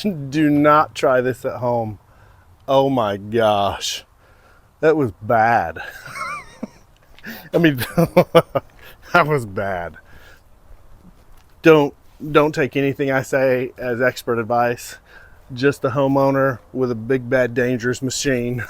Do not try this at home. Oh my gosh, that was bad. I mean, that was bad. Don't take anything I say as expert advice. Just a homeowner with a big, bad, dangerous machine.